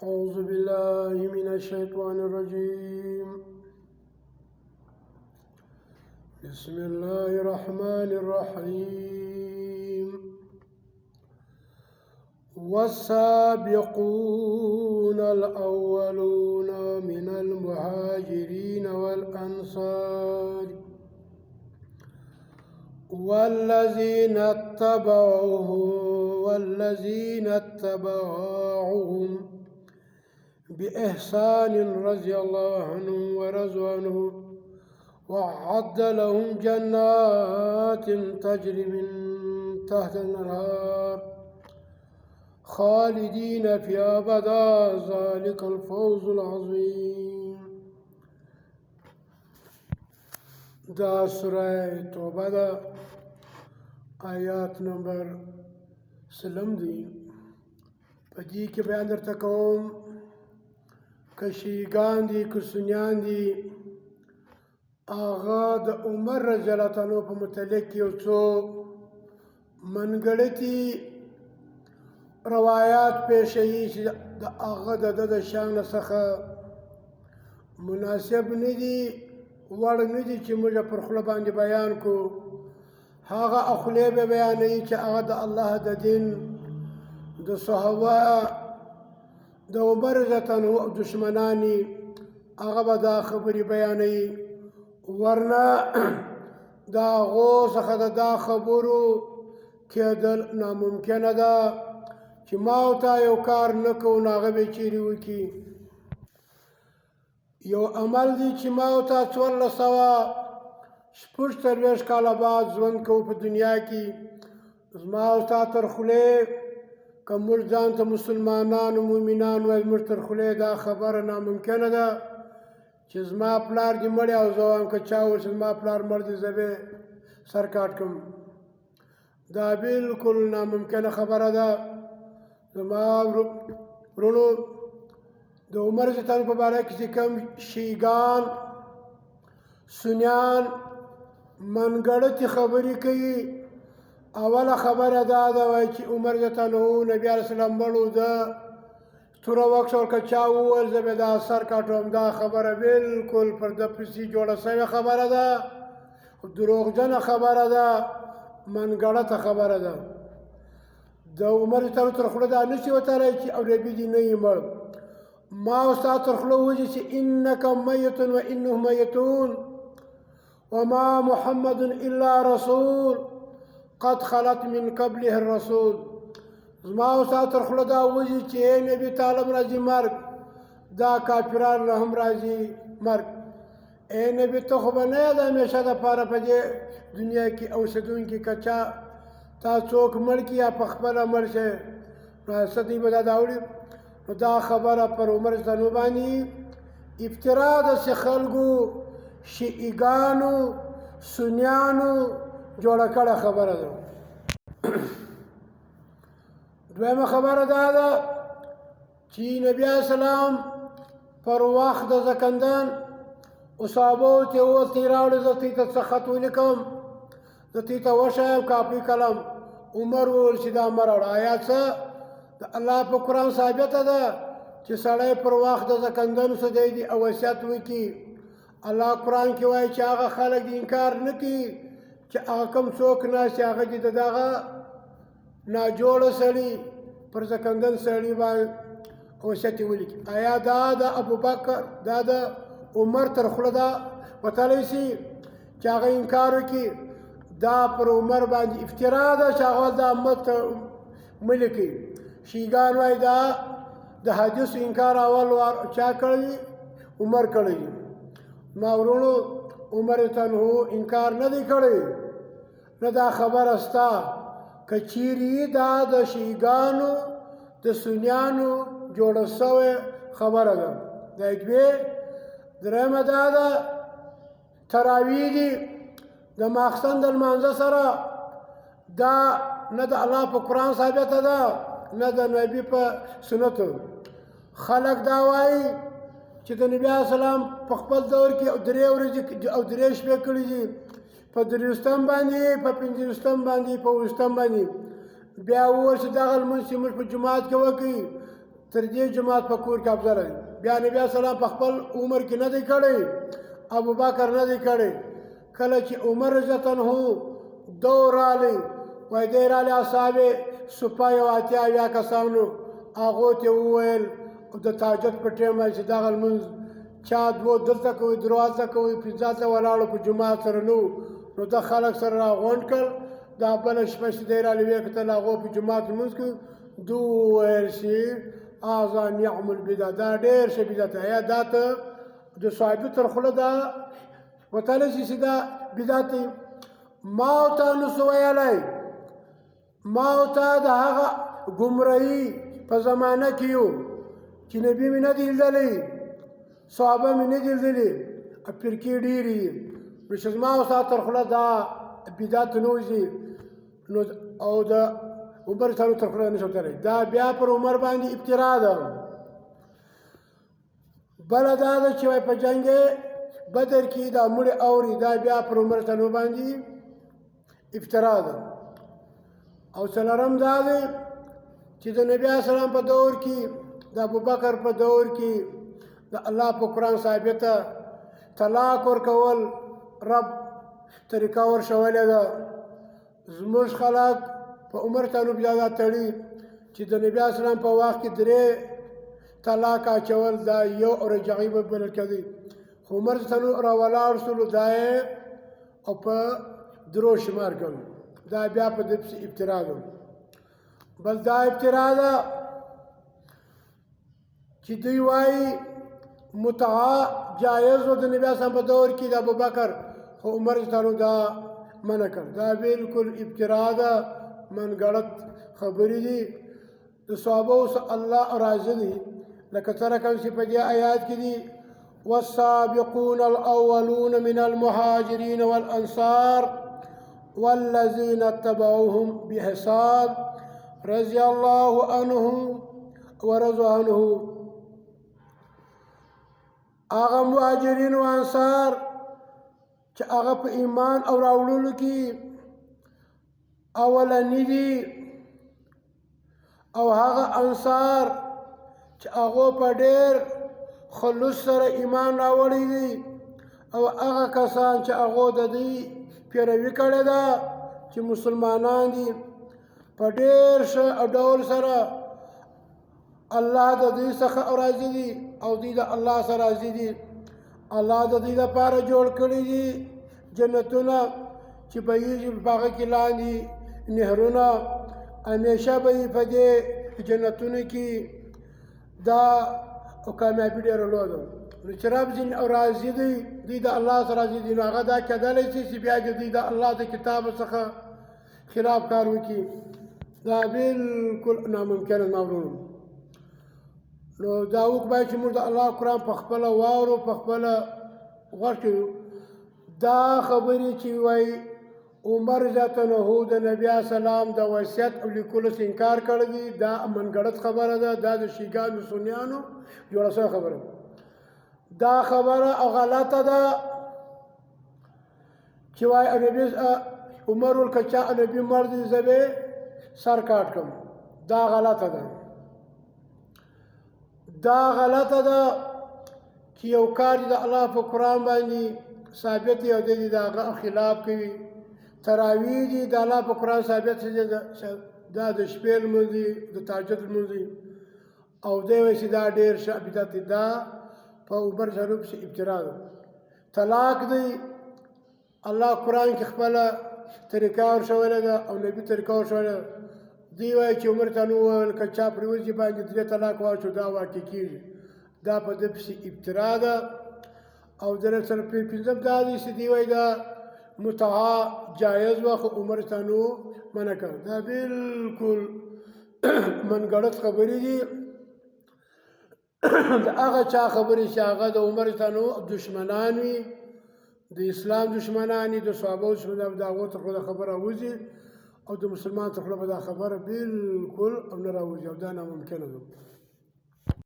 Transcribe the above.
أعوذ بالله من الشيطان الرجيم. بسم الله الرحمن الرحيم. والسابقون الأولون من المهاجرين والأنصار والذين اتبعوهم بإحسان رضي الله عنهم ورضوا عنه وأعد لهم جنات تجري من تحت الأنهار خالدين فيها أبدا ذلك الفوز العظيم. دا سورة توبه دا آیات نمبر سلم دی. په دې کې بیان درته کوم که شیعیګان دي که سنیان دي، هغه د عمر رضی الله تعالی په متعلق یو څو منګړتي روایات پیښوي چې د هغه د شان څخه مناسب نه دي، وړ نه دي چې موږ پر خوله باندې بیان کو. هغه اخلی به بیانوي چې هغه د الله د دین د صحابه د عمر رضی الله عنه دشمنانی، هغه به دا خبرې بیانوي. ورنه د هغو څخه د دا خبرو کېدل ناممکنه ده چې ما او تا یو کار نه کوو نو هغه به چیرې وکړي. یو عمل دی چې ما او تا 1440 کاله بعد ژوند کوو په دنیا کې، زما او تا تر خولې که موږ ځان ته مسلمانان و مؤمنان وایي، موږ تر خولې دا خبره ناممکنه ده چې زما پلار دې مړی او زه وایم که چا وویل چې زما پلار مړ دی زه به سر کاټ کړم. دا بالکل ناممکنه خبره ده. زما ورونو، د عمر رضی الله عنه په باره کې چې کوم شیعیګان سنیان منګړتې خبرې کوي، اوله خبره دا ده وایي چې عمر رضی الله عنه نبي علیه السلام مړ و، ده توره وکړه که چا وویل زه به دا سر کاټوم. دا خبره بالکل پر ده پسې جوړه سوې خبره ده، دروغجنه خبره ده، منګړته خبره ده. د عمر رضی الله عنه تر خوله دا نشي وتلی چې او نبي دې نه یې مړ. ما او ستا تر خوله ووځي چې انک میت و انهم میتون وما محمد الا رسول قد خلت من قبله الرسول. زما او ستا تر خوله دا ووځي چې ای نبي تعالی راځي مرګ، دا کافران له هم راځي مرګ. ای نبي ته خو به نه یې د همیشه دپاره په دې دنیا کې اوسېدونکي، که چا تا څوک مړ کړي یا په خپله مړ شي نو څه دوی به دا راوړي. نو دا خبره پر عمر رضی الله عنه باندې افترا داسې خلکو شیعیګانو سنیانو جوړه کړې خبره ده. دویمه خبره دا ده چې نبي علیه السلام پر وخت د زکندن صحابو ته وویل ته یې راوړې زه ته ته څه خط ولیکم، زه ته وښیم کاپي قلم. عمر وویل چې دا مه راوړه. آیا څه د الله په قرآن ثابته ده چې سړی پر وخت د زکندن سدی دي او وصیت وکړي؟ الله قرآن کې وایي چې هغه خلک دې انکار نه کړي چې هغه کوم څوک ناست هغه دې د دغه ناجوړه سړي پر زکندن سړي باندې وصیت یې ولیکي. آیا دا د ابوبکر دا د عمر تر خوله دا وتلی شي چې هغه انکار وکړي؟ دا پر عمر باندې افترا ده چې هغه دا امت ته مه لیکي. شیعیګان وایي دا د حدیثو انکار اول وار چا کړی؟ عمر کړی. ما ورونو، عمر رضی الله عنه انکار نه دی کړی، نه دا خبره سته. که چیرې دا د شیعیګانو د سنیانو جوړه سوې خبره ده. دا دوی. درېیمه دا ده تراویح دي د ماخستن د لمانځه سره، دا نه د الله په قرآن ثابته ده نه د نبي په سنتو. خلک دا وایي چې د نبي علیه السلام په خپل دور کې 3 ورځې او 3 شپې کړي دي، په 30 باندې، په 50 باندې، په 20 باندې. بیا وویل چې دغه لمونځ چې موږ په جومات کې وکړي تر دې جماعت په کور کې افضل دی. بیا نبی اسلام په خپل عمر کې نه دی کړی، ابو بکر نه دی کړی. کله چې عمر رضی الله عنه دور رالی وای دی رالی اصحاب صفه یو اتیا اویا کسانو هغو ته وویل د تهجد په ټیم باندې چې دغه لمونځ چا دوه دلته کوي درو هلته کوي پنځه هلته ولاړو په جومات سره نه نو د خلک سره راغونډ کړل. دا بله شپه چې دی رالی ویې کتل هغو په جومات لمونځ کوي دو وویل چې هذا نعم البدع دا ډېر ښه بدعت دی. یا دا ته د صحابي تر خوله دا وتلی شي چې دا بدعت دی. ما ورته نسو ویلی، ما ورته د هغه ګمراهي په زمانه کې یو چې نبي مې نه دی لیدلی، صحابه مې نه دي لیدلي، فرقې ډېرې دي. نو چې زما ورته تر خوله دا بدعت نه وځي نو او د عمر صاحب تر خوله نشو تللی. دا بیا پر عمر باندې ابترا ده. بله دا ده چې وایي په جنګ بدر کې دا مړي اوري، دا بیا پر عمر صاحب باندې ابترا ده. او څلورم دا دی چې د نبي اسلام په دور کې د ابوبکر په دور کې د الله په قرآن ثابته طلاق ورکول رب طریقه ورښولې ده. زموږ خلک په عمر صاحب بیا دا تړي چې د نبي اسلام په وخت کې 3 طلاق اچول دا یو رجعي به بلل کېدی، خو عمر صاحب راولاړ شولو دا یې او په درو شمار کړل. دا بیا په دې پسې ابترا ده. بل دا ابترا ده چې دوی وایي متعه جایز و د نبي اسلام په دور کې د ابوبکر، خو عمر صاحب دا منع کړ. دا بالکل ابترا ده، منګړت خبرې دي. د صحابو الله راضي دي لکه څرنګه چې په دې آیات کې دي والسابقون الاولون من المهاجرين والانصار والذين اتبعوهم بإحسان رضي الله عنهم ورضوا عنه. هغه مهاجرین او انصار چې هغه په ایمان او راوړلو کې اولنی دي، او هغه انصار چې هغه په ډېر خلوص سره ایمان راوړی دي، او هغه کسان چې هغه د دې پیروي کړې ده چې مسلمانان دي په ډېر ښه ډول سره الله د دې څخه راضي دي او دوی د الله سره راضي دي. الله د دې لپاره جوړ کړي دي جنتونه چې بهیږي په هغه کې لاندې نهرونه، همیشه به یې په دې جنتونو کې دا کامیابي ډېره لویه ده. نو چې رب ځینې او راضي دي دوی د الله سره راضي دي، نو هغه دا کېدلی شي چې بیا دوی د الله د کتاب څخه خلاف کار وکړي. دا بالکل ناممکنه معلوم. نو دا وکړئ چې موږ د الله قرآن په خپله واورو، په خپله غوږ کړو. دا خبرې چې وایي عمر رضی الله عنه د نبي اسلام د وصیت او لیکلو څخه انکار کړی دی، دا منګړت خبره ده. دا د شیګانو سنیانو جوړه شوې خبره، دا خبره غلطه ده چې وایي نبي عمر ول که چا نبي مړ دی زه به سر کاټ کړم. دا غلطه ده. دا غلطه ده چې یو کار د الله په قرآن باندې ثابت دی او د دې د هغه خلاف کوي. تراویح دي د الله په قرآن ثابت شي، دا د شپې لمونځ دي، د تهجد لمونځ دي، او دی وایي چې دا ډېر ښه بدعت دی. دا په عمر صاحب پسې ابترا ده. طلاق دی الله قرآن کې خپله طریقه ورښولې ده او نبي طریقه ورښولې ده. دوی وایي چې عمر ته وویل که چا پرې وځي باندې 3 طلاق واچو دا واقع کېږي. دا په ده پسې ابترا ده. او د سره پنځم دا دی چې دوی وایي دا متعه جایز وه خو عمر ته منع کړ. دا بالکل منګړت خبرې دي. د هغه چا خبرې چې هغه د عمر ته دشمنان وي، د اسلام دشمنان وي، د صحابه دشمنان، د هغو ته خو دا خبره وځي او د مسلمان ته خو به دا خبره بالکل نه راوځي، او دا ناممکنه ده.